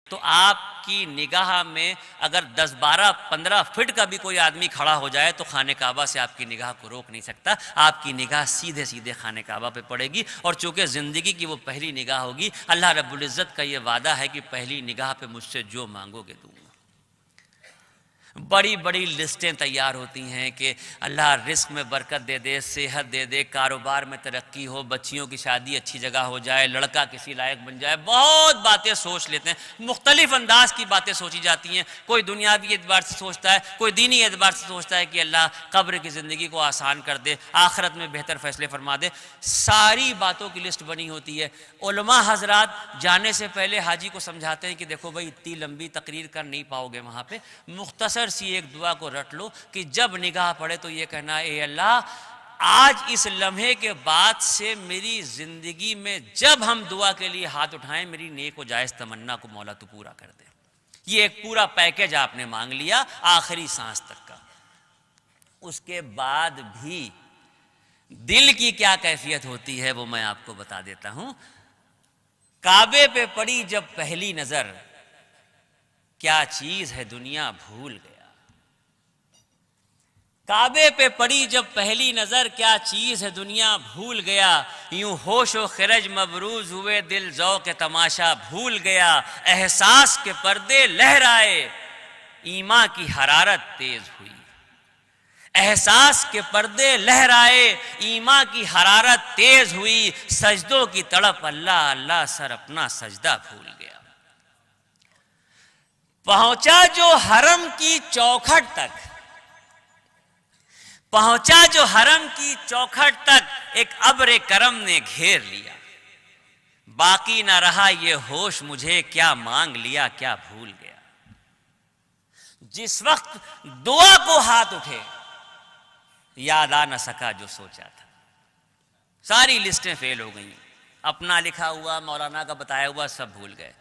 تو آپ کی نگاہ میں اگر 10 12 15 فٹ کا بھی کوئی آدمی کھڑا ہو جائے تو خانہ کعبہ سے آپ کی نگاہ کو روک نہیں سکتا. آپ کی نگاہ سیدھے سیدھے خانہ کعبہ پہ پڑے گی. اور چونکہ زندگی کی وہ پہلی نگاہ ہوگی، اللہ رب العزت کا یہ وعدہ ہے کہ پہلی نگاہ پہ مجھ سے جو مانگو گے دوں گا. بڑی بڑی لسٹیں تیار ہوتی ہیں کہ اللہ رزق میں برکت دے دے، صحت دے دے، کاروبار میں ترقی ہو، بچیوں کی شادی اچھی جگہ ہو جائے، لڑکا کسی لائق بن جائے. بہت باتیں سوچ لیتے ہیں، مختلف انداز کی باتیں سوچی جاتی ہیں. کوئی دنیاوی اعتبار سے سوچتا ہے، کوئی دینی اعتبار سے سوچتا ہے کہ اللہ قبر کی زندگی کو آسان کر دے، آخرت میں بہتر فیصلے فرما دے. ساری باتوں کی لسٹ بنی ہوتی ہے. علماء حضرات جانے سے پہلے حاجی کو سمجھاتے ہیں کہ دیکھو بھائی اتنی لمبی تقریر کر نہیں پاؤ گے وہاں پہ، مختصر سی ایک دعا کو رٹ لو کہ جب نگاہ پڑے تو یہ کہنا، اے اللہ آج اس لمحے کے بعد سے میری زندگی میں جب ہم دعا کے لیے ہاتھ اٹھائیں میری نیک و جائز تمنا کو مولا تو پورا کر دے. یہ ایک پورا پیکج آپ نے مانگ لیا آخری سانس تک کا. اس کے بعد بھی دل کی کیا کیفیت ہوتی ہے وہ میں آپ کو بتا دیتا ہوں. کعبے پہ پڑی جب پہلی نظر، کیا چیز ہے دنیا بھول گیا. کعبے پہ پڑی جب پہلی نظر، کیا چیز ہے دنیا بھول گیا. یوں ہوش و خرج مبروز ہوئے، دل ذوق تماشا بھول گیا. احساس کے پردے لہرائے، ایمان کی حرارت تیز ہوئی. احساس کے پردے لہرائے، ایمان کی حرارت تیز ہوئی. سجدوں کی تڑپ، اللہ اللہ سر اپنا سجدہ بھول گیا. پہنچا جو حرم کی چوکھٹ تک، پہنچا جو حرم کی چوکھٹ تک، ایک ابر کرم نے گھیر لیا. باقی نہ رہا یہ ہوش مجھے، کیا مانگ لیا کیا بھول گیا. جس وقت دعا کو ہاتھ اٹھے یاد آ نہ سکا جو سوچا تھا. ساری لسٹیں فیل ہو گئیں، اپنا لکھا ہوا مولانا کا بتایا ہوا سب بھول گئے.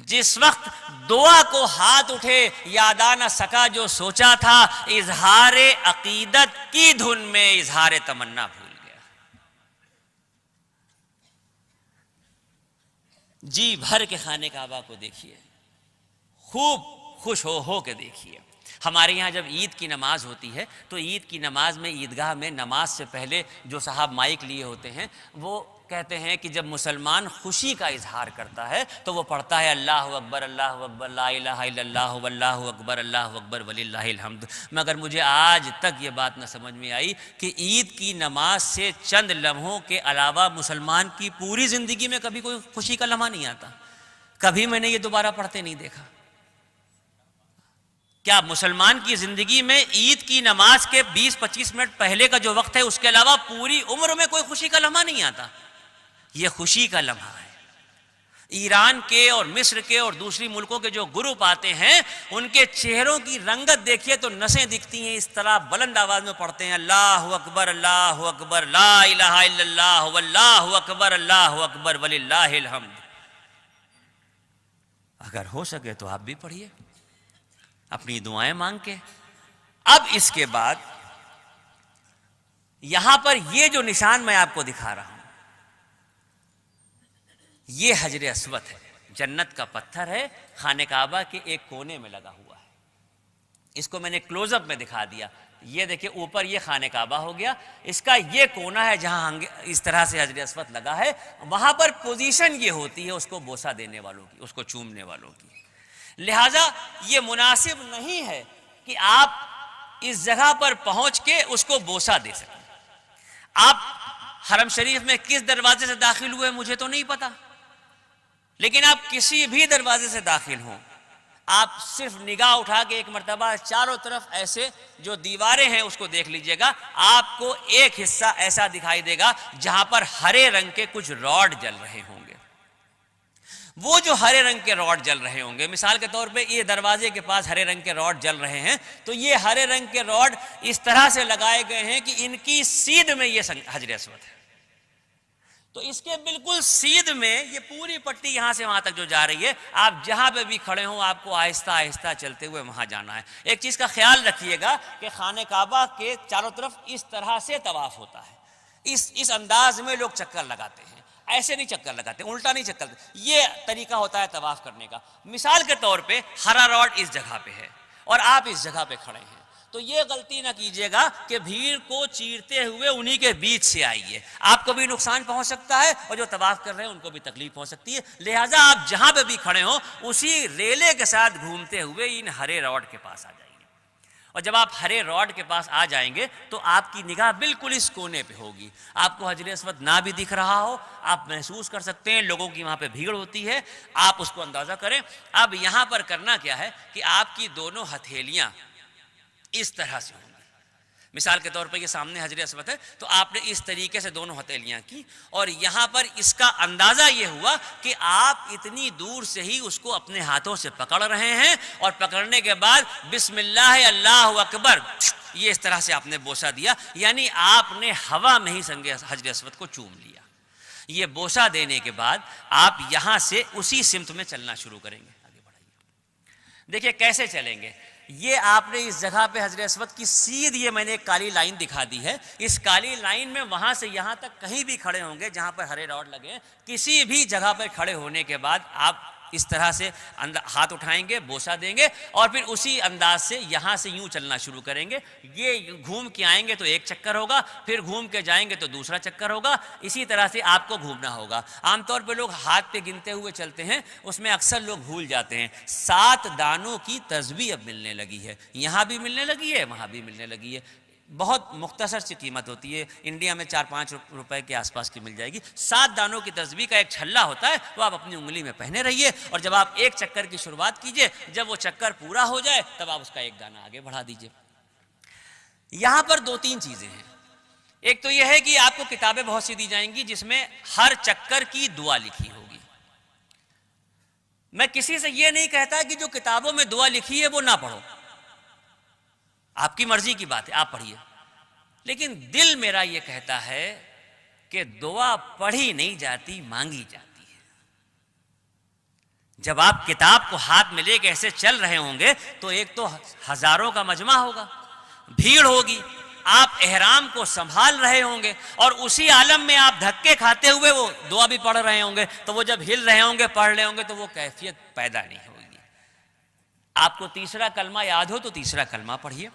جس وقت دعا کو ہاتھ اٹھے یاد آ نہ سکا جو سوچا تھا. اظہار عقیدت کی دھن میں اظہار تمنا بھول گیا. جی بھر کے خانہ کعبہ کو دیکھیے، خوب خوش ہو کے دیکھیے. ہمارے یہاں جب عید کی نماز ہوتی ہے تو عید کی نماز میں عیدگاہ میں نماز سے پہلے جو صاحب مائک لیے ہوتے ہیں وہ کہتے ہیں کہ جب مسلمان خوشی کا اظہار کرتا ہے تو وہ پڑھتا ہے اللہ اکبر لا الہ الا اللہ واللہ اکبر وللہ الحمد. مگر مجھے آج تک یہ بات نہ سمجھ میں آئی کہ عید کی نماز سے چند لمحوں کے علاوہ مسلمان کی پوری زندگی میں کبھی کوئی خوشی کا لمحہ نہیں آتا. کبھی میں نے یہ دوبارہ پڑھتے نہیں دیکھا. کیا مسلمان کی زندگی میں عید کی نماز کے 20-25 منٹ پہلے کا جو وقت ہے اس کے علاوہ پوری عمر میں کوئی خوشی کا لمحہ نہیں آتا؟ یہ خوشی کا لمحہ ہے. ایران کے اور مصر کے اور دوسری ملکوں کے جو گروپ آتے ہیں ان کے چہروں کی رنگت دیکھیے تو نسیں دکھتی ہیں. اس طرح بلند آواز میں پڑھتے ہیں اللہ اکبر لا الہ الا اللہ واللہ اکبر وللہ الحمد. اگر ہو سکے تو آپ بھی پڑھیے اپنی دعائیں مانگ کے. اب اس کے بعد یہاں پر یہ جو نشان میں آپ کو دکھا رہا ہوں یہ حجر اسود ہے، جنت کا پتھر ہے، خانہ کعبہ کے ایک کونے میں لگا ہوا ہے. اس کو میں نے کلوز اپ میں دکھا دیا. یہ دیکھیں اوپر یہ خانہ کعبہ ہو گیا، اس کا یہ کونا ہے جہاں اس طرح سے حجر اسود لگا ہے. وہاں پر پوزیشن یہ ہوتی ہے اس کو بوسہ دینے والوں کی، اس کو چومنے والوں کی. لہذا یہ مناسب نہیں ہے کہ آپ اس جگہ پر پہنچ کے اس کو بوسہ دے سکیں. آپ حرم شریف میں کس دروازے سے داخل ہوئے مجھے تو نہیں پتا، لیکن آپ کسی بھی دروازے سے داخل ہوں، آپ صرف نگاہ اٹھا کے ایک مرتبہ چاروں طرف ایسے جو دیواریں ہیں اس کو دیکھ لیجئے گا. آپ کو ایک حصہ ایسا دکھائی دے گا جہاں پر ہرے رنگ کے کچھ راڈ جل رہے ہوں گے. وہ جو ہرے رنگ کے راڈ جل رہے ہوں گے، مثال کے طور پہ یہ دروازے کے پاس ہرے رنگ کے راڈ جل رہے ہیں تو یہ ہرے رنگ کے راڈ اس طرح سے لگائے گئے ہیں کہ ان کی سیدھ میں یہ حجر اسود ہے. تو اس کے بالکل سیدھ میں یہ پوری پٹی یہاں سے وہاں تک جو جا رہی ہے، آپ جہاں پہ بھی کھڑے ہوں آپ کو آہستہ آہستہ چلتے ہوئے وہاں جانا ہے. ایک چیز کا خیال رکھیے گا کہ خانہ کعبہ کے چاروں طرف اس طرح سے طواف ہوتا ہے، اس انداز میں لوگ چکر لگاتے ہیں. ایسے نہیں چکر لگاتے, الٹا نہیں چکر لگاتے. یہ طریقہ ہوتا ہے طواف کرنے کا. مثال کے طور پہ ہرا راڈ اس جگہ پہ ہے اور آپ اس جگہ پہ کھڑے ہیں, تو یہ غلطی نہ کیجیے گا کہ بھیڑ کو چیرتے ہوئے انہی کے بیچ سے آئیے, آپ کو بھی نقصان پہنچ سکتا ہے اور جو طواف کر رہے ہیں ان کو بھی تکلیف پہنچ سکتی ہے. لہٰذا آپ جہاں پہ بھی کھڑے ہوں اسی ریلے کے ساتھ گھومتے ہوئے ان ہرے راڈ کے پاس آ جائیے. اور جب آپ ہرے راڈ کے پاس آ جائیں گے تو آپ کی نگاہ بالکل اس کونے پہ ہوگی, آپ کو حجر اسود نہ بھی دکھ رہا ہو, آپ محسوس کر سکتے ہیں لوگوں کی وہاں پہ بھیڑ ہوتی ہے, آپ اس کو اندازہ کریں. اب یہاں پر کرنا کیا ہے کہ آپ کی دونوں ہتھیلیاں اس طرح سے ہوں گی. مثال کے طور پر یہ سامنے حجر اسود ہے, تو آپ نے اس طریقے سے دونوں ہتھیلیاں کی اور یہاں پر اس کا اندازہ یہ ہوا کہ آپ اتنی دور سے ہی اس کو اپنے ہاتھوں سے پکڑ رہے ہیں, اور پکڑنے کے بعد بسم اللہ اللہ اکبر یہ اس طرح سے آپ نے بوسہ دیا, یعنی آپ نے ہوا میں ہی سنگ حجر اسود کو چوم لیا. یہ بوسہ دینے کے بعد آپ یہاں سے اسی سمت میں چلنا شروع کریں گے. آگے بڑھائیے, دیکھیے کیسے چلیں گے. یہ آپ نے اس جگہ پہ حجر اسود کی سیدھ, یہ میں نے ایک کالی لائن دکھا دی ہے, اس کالی لائن میں وہاں سے یہاں تک کہیں بھی کھڑے ہوں گے جہاں پر ہرے راڈ لگے ہیں, کسی بھی جگہ پر کھڑے ہونے کے بعد آپ اس طرح سے ہاتھ اٹھائیں گے, بوسہ دیں گے اور پھر اسی انداز سے یہاں سے یوں چلنا شروع کریں گے. یہ گھوم کے آئیں گے تو ایک چکر ہوگا, پھر گھوم کے جائیں گے تو دوسرا چکر ہوگا, اسی طرح سے آپ کو گھومنا ہوگا. عام طور پہ لوگ ہاتھ پہ گنتے ہوئے چلتے ہیں, اس میں اکثر لوگ بھول جاتے ہیں. 7 دانوں کی تسبیح اب ملنے لگی ہے, یہاں بھی ملنے لگی ہے, وہاں بھی ملنے لگی ہے. بہت مختصر سی قیمت ہوتی ہے, انڈیا میں 4-5 روپے کے آس پاس کی مل جائے گی. 7 دانوں کی تسبیح کا ایک چھلا ہوتا ہے, وہ آپ اپنی انگلی میں پہنے رہیے, اور جب آپ ایک چکر کی شروعات کیجئے, جب وہ چکر پورا ہو جائے تب آپ اس کا ایک دانہ آگے بڑھا دیجئے. یہاں پر 2-3 چیزیں ہیں. ایک تو یہ ہے کہ آپ کو کتابیں بہت سی دی جائیں گی جس میں ہر چکر کی دعا لکھی ہوگی. میں کسی سے یہ نہیں کہتا کہ جو کتابوں میں دعا لکھی ہے وہ نہ پڑھو, آپ کی مرضی کی بات ہے, آپ پڑھیے, لیکن دل میرا یہ کہتا ہے کہ دعا پڑھی نہیں جاتی, مانگی جاتی ہے. جب آپ کتاب کو ہاتھ میں لے کے ایسے چل رہے ہوں گے تو ایک تو ہزاروں کا مجمع ہوگا, بھیڑ ہوگی, آپ احرام کو سنبھال رہے ہوں گے, اور اسی عالم میں آپ دھکے کھاتے ہوئے وہ دعا بھی پڑھ رہے ہوں گے, تو وہ جب ہل رہے ہوں گے, پڑھ رہے ہوں گے, تو وہ کیفیت پیدا نہیں ہوگی. آپ کو تیسرا کلمہ یاد ہو تو تیسرا کلمہ پڑھیے.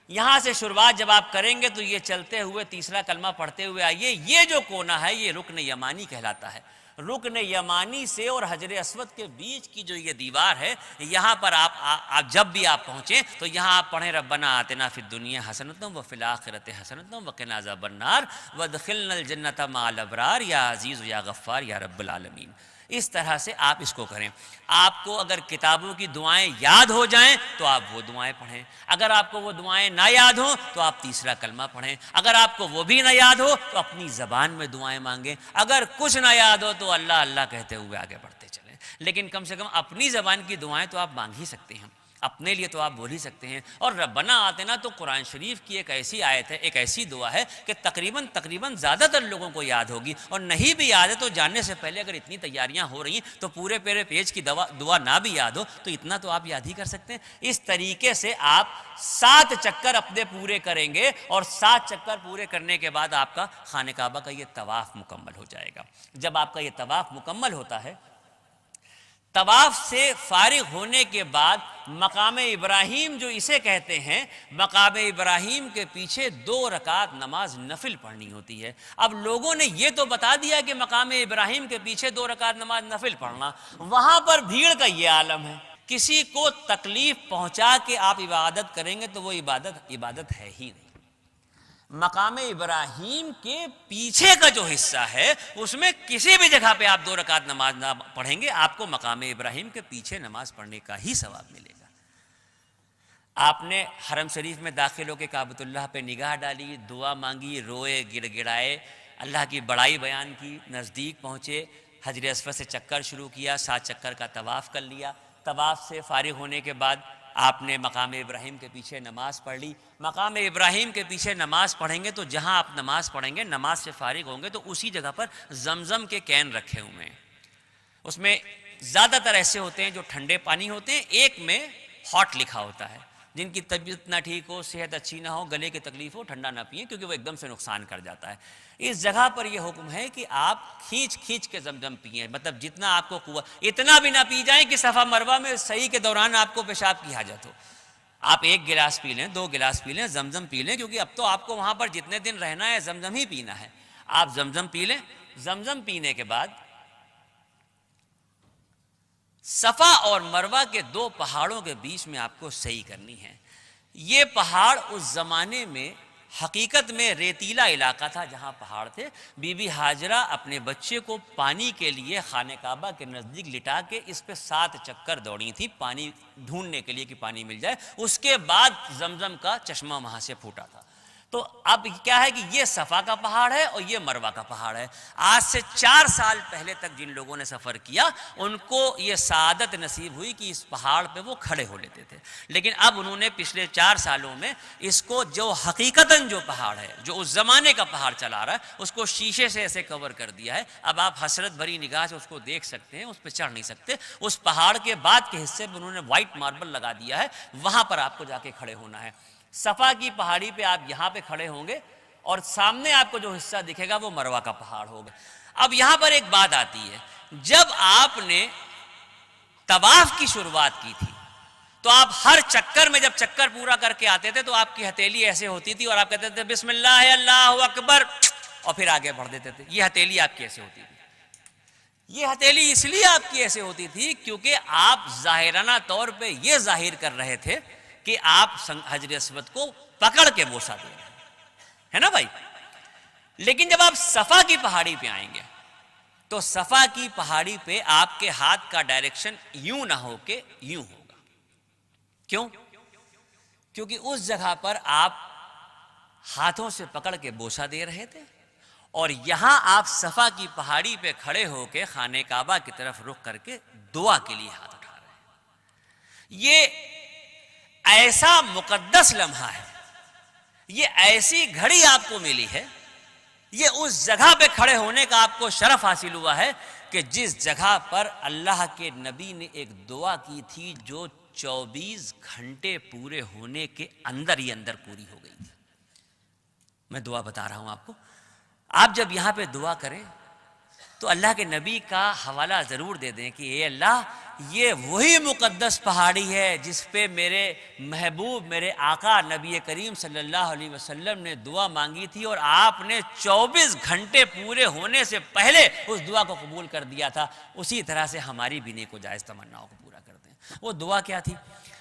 یہاں سے شروعات جب آپ کریں گے تو یہ چلتے ہوئے تیسرا کلمہ پڑھتے ہوئے آئیے. یہ جو کونا ہے یہ رکن یمانی کہلاتا ہے. رکن یمانی سے اور حجر اسود کے بیچ کی جو یہ دیوار ہے, یہاں پر آپ جب بھی آپ پہنچیں تو یہاں آپ پڑھیں ربنا آتنا فی الدنیا حسنۃ وفی الآخرۃ حسنۃ وقنا عذاب النار وادخلنا الجنۃ مع الابرار یا عزیز یا غفار یا رب العالمین. اس طرح سے آپ اس کو کریں. آپ کو اگر کتابوں کی دعائیں یاد ہو جائیں تو آپ وہ دعائیں پڑھیں, اگر آپ کو وہ دعائیں نہ یاد ہوں تو آپ تیسرا کلمہ پڑھیں, اگر آپ کو وہ بھی نہ یاد ہو تو اپنی زبان میں دعائیں مانگیں, اگر کچھ نہ یاد ہو تو اللہ اللہ کہتے ہوئے آگے بڑھتے چلیں. لیکن کم سے کم اپنی زبان کی دعائیں تو آپ مانگ ہی سکتے ہیں, اپنے لیے تو آپ بول ہی سکتے ہیں. اور ربنا آتنا تو قرآن شریف کی ایک ایسی آیت ہے, ایک ایسی دعا ہے کہ تقریباً زیادہ تر لوگوں کو یاد ہوگی, اور نہیں بھی یاد ہے تو جاننے سے پہلے اگر اتنی تیاریاں ہو رہی ہیں تو پورے پیج کی دعا نہ بھی یاد ہو تو اتنا تو آپ یاد ہی کر سکتے ہیں. اس طریقے سے آپ 7 چکر اپنے پورے کریں گے, اور 7 چکر پورے کرنے کے بعد آپ کا خانہ کعبہ کا یہ طواف مکمل ہو جائے گا. جب آپ کا یہ طواف مکمل ہوتا ہے, طواف سے فارغ ہونے کے بعد مقام ابراہیم جو اسے کہتے ہیں, مقام ابراہیم کے پیچھے 2 رکعت نماز نفل پڑھنی ہوتی ہے. اب لوگوں نے یہ تو بتا دیا کہ مقام ابراہیم کے پیچھے 2 رکعت نماز نفل پڑھنا, وہاں پر بھیڑ کا یہ عالم ہے, کسی کو تکلیف پہنچا کے آپ عبادت کریں گے تو وہ عبادت ہے ہی نہیں. مقام ابراہیم کے پیچھے کا جو حصہ ہے اس میں کسی بھی جگہ پہ آپ 2 رکعت نماز نہ پڑھیں گے, آپ کو مقام ابراہیم کے پیچھے نماز پڑھنے کا ہی ثواب ملے گا. آپ نے حرم شریف میں داخل ہو کے کعبۃ اللہ پہ نگاہ ڈالی, دعا مانگی, روئے, گڑ گڑائے, اللہ کی بڑائی بیان کی, نزدیک پہنچے, حجر اسود سے چکر شروع کیا, 7 چکر کا طواف کر لیا. طواف سے فارغ ہونے کے بعد آپ نے مقام ابراہیم کے پیچھے نماز پڑھ لی. مقام ابراہیم کے پیچھے نماز پڑھیں گے تو جہاں آپ نماز پڑھیں گے, نماز سے فارغ ہوں گے تو اسی جگہ پر زمزم کے کین رکھے ہوئے ہیں. اس میں زیادہ تر ایسے ہوتے ہیں جو ٹھنڈے پانی ہوتے ہیں, ایک میں ہاٹ لکھا ہوتا ہے, جن کی طبیعت نہ ٹھیک ہو، صحت اچھی نہ ہو، گلے کی تکلیف ہو، ٹھنڈا نہ پئیں کیونکہ وہ ایک دم سے نقصان کر جاتا ہے۔ اس جگہ پر یہ حکم ہے کہ آپ کھینچ کھینچ کے زمزم پئیں، مطلب جتنا آپ کو قوت، اتنا بھی نہ پی جائیں کہ صفا مروہ میں صحیح کے دوران آپ کو پیشاب کی حاجت ہو۔ آپ 1 گلاس پی لیں، 2 گلاس پی لیں، زمزم پی لیں، کیونکہ اب تو آپ کو وہاں پر جتنے دن رہنا ہے زمزم ہی پینا ہے۔ آپ زمزم پی لیں، زمزم پینے کے بعد صفا اور مروہ کے 2 پہاڑوں کے بیچ میں آپ کو صحیح کرنی ہے۔ یہ پہاڑ اس زمانے میں حقیقت میں ریتیلا علاقہ تھا جہاں پہاڑ تھے۔ بی بی ہاجرہ اپنے بچے کو پانی کے لیے خانہ کعبہ کے نزدیک لٹا کے اس پہ 7 چکر دوڑی تھی پانی ڈھونڈنے کے لیے کہ پانی مل جائے۔ اس کے بعد زمزم کا چشمہ وہاں سے پھوٹا تھا۔ تو اب کیا ہے کہ یہ صفا کا پہاڑ ہے اور یہ مروہ کا پہاڑ ہے۔ آج سے 4 سال پہلے تک جن لوگوں نے سفر کیا ان کو یہ سعادت نصیب ہوئی کہ اس پہاڑ پہ وہ کھڑے ہو لیتے تھے، لیکن اب انہوں نے پچھلے 4 سالوں میں اس کو جو حقیقتاً جو پہاڑ ہے، جو اس زمانے کا پہاڑ چلا رہا ہے، اس کو شیشے سے ایسے کور کر دیا ہے۔ اب آپ حسرت بھری نگاہ سے اس کو دیکھ سکتے ہیں، اس پہ چڑھ نہیں سکتے۔ اس پہاڑ کے بعد کے حصے میں انہوں نے وائٹ ماربل لگا دیا ہے، وہاں پر آپ کو جا کے کھڑے ہونا ہے۔ صفا کی پہاڑی پہ آپ یہاں پہ کھڑے ہوں گے اور سامنے آپ کو جو حصہ دکھے گا وہ مروہ کا پہاڑ ہوگا۔ اب یہاں پر ایک بات آتی ہے، جب آپ نے طواف کی شروعات کی تھی تو آپ ہر چکر میں جب چکر پورا کر کے آتے تھے تو آپ کی ہتھیلی ایسے ہوتی تھی اور آپ کہتے تھے بسم اللہ اللہ اکبر اور پھر آگے بڑھ دیتے تھے۔ یہ ہتھیلی آپ کی ایسے ہوتی تھی۔ یہ ہتھیلی اس لیے آپ کی ایسے ہوتی تھی کیونکہ آپ ظاہرانہ طور پہ یہ ظاہر کر رہے تھے کہ آپ حجر اسود کو پکڑ کے بوسہ دیں گے، ہے نا بھائی؟ لیکن جب آپ صفا کی پہاڑی پہ آئیں گے تو صفا کی پہاڑی پہ آپ کے ہاتھ کا ڈائریکشن یوں نہ ہو کے یوں ہوگا۔ کیوں؟ کیونکہ اس جگہ پر آپ ہاتھوں سے پکڑ کے بوسہ دے رہے تھے اور یہاں آپ صفا کی پہاڑی پہ کھڑے ہو کے خانہ کعبہ کی طرف رخ کر کے دعا کے لیے ہاتھ اٹھا رہے ہیں۔ یہ ایسا مقدس لمحہ ہے، یہ ایسی گھڑی آپ کو ملی ہے، یہ اس جگہ پہ کھڑے ہونے کا آپ کو شرف حاصل ہوا ہے کہ جس جگہ پر اللہ کے نبی نے ایک دعا کی تھی جو 24 گھنٹے پورے ہونے کے اندر ہی اندر پوری ہو گئی تھی۔ میں دعا بتا رہا ہوں آپ کو، آپ جب یہاں پہ دعا کریں تو اللہ کے نبی کا حوالہ ضرور دے دیں کہ اے اللہ یہ وہی مقدس پہاڑی ہے جس پہ میرے محبوب میرے آقا نبی کریم صلی اللہ علیہ وسلم نے دعا مانگی تھی اور آپ نے 24 گھنٹے پورے ہونے سے پہلے اس دعا کو قبول کر دیا تھا۔ اسی طرح سے ہماری بھی نیک و جائز تمناؤں کو پورا کرتے ہیں۔ وہ دعا کیا تھی؟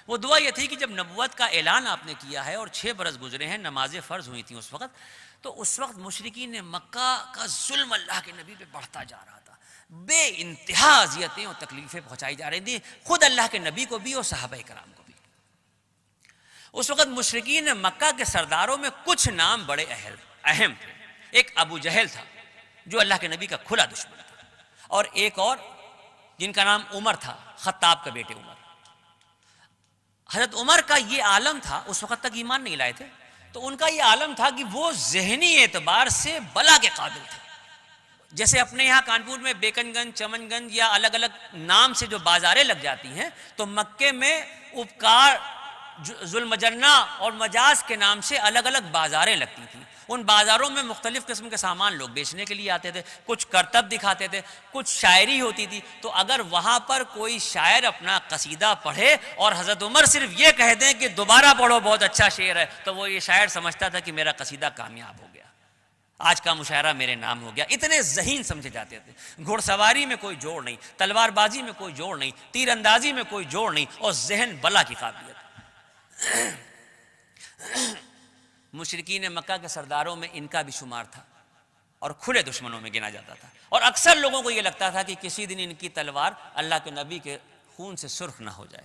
وہ دعا یہ تھی کہ جب نبوت کا اعلان آپ نے کیا ہے اور 6 برس گزرے ہیں، نمازیں فرض ہوئی تھیں اس وقت، تو اس وقت مشرکین مکہ کا ظلم اللہ کے نبی پہ بڑھتا جا رہا تھا، بے انتہا اذیتیں اور تکلیفیں پہنچائی جا رہی تھیں، خود اللہ کے نبی کو بھی اور صحابہ کرام کو بھی۔ اس وقت مشرکین مکہ کے سرداروں میں کچھ نام بڑے اہم تھے۔ ایک ابو جہل تھا جو اللہ کے نبی کا کھلا دشمن تھا، اور ایک اور جن کا نام عمر تھا، خطاب کا بیٹے عمر۔ حضرت عمر کا یہ عالم تھا، اس وقت تک ایمان نہیں لائے تھے، تو ان کا یہ عالم تھا کہ وہ ذہنی اعتبار سے بلا کے قابل تھے۔ جیسے اپنے یہاں کانپور میں بیکن گنج، چمن گنج یا الگ الگ نام سے جو بازاریں لگ جاتی ہیں، تو مکے میں اپکار، ذوالمجنہ اور مجاز کے نام سے الگ الگ بازاریں لگتی تھیں۔ ان بازاروں میں مختلف قسم کے سامان لوگ بیچنے کے لیے آتے تھے، کچھ کرتب دکھاتے تھے، کچھ شاعری ہوتی تھی۔ تو اگر وہاں پر کوئی شاعر اپنا قصیدہ پڑھے اور حضرت عمر صرف یہ کہہ دیں کہ دوبارہ پڑھو بہت اچھا شعر ہے، تو وہ یہ شاعر سمجھتا تھا کہ میرا قصیدہ کامیاب ہو گیا، آج کا مشاعرہ میرے نام ہو گیا۔ اتنے ذہین سمجھے جاتے تھے۔ گھڑ سواری میں کوئی جوڑ نہیں، تلوار بازی میں کوئی جوڑ نہیں، تیر اندازی میں کوئی جوڑ نہیں، اور ذہن بلا کی قابلیت۔ مشرکین مکہ کے سرداروں میں ان کا بھی شمار تھا اور کھلے دشمنوں میں گنا جاتا تھا، اور اکثر لوگوں کو یہ لگتا تھا کہ کسی دن ان کی تلوار اللہ کے نبی کے خون سے سرخ نہ ہو جائے۔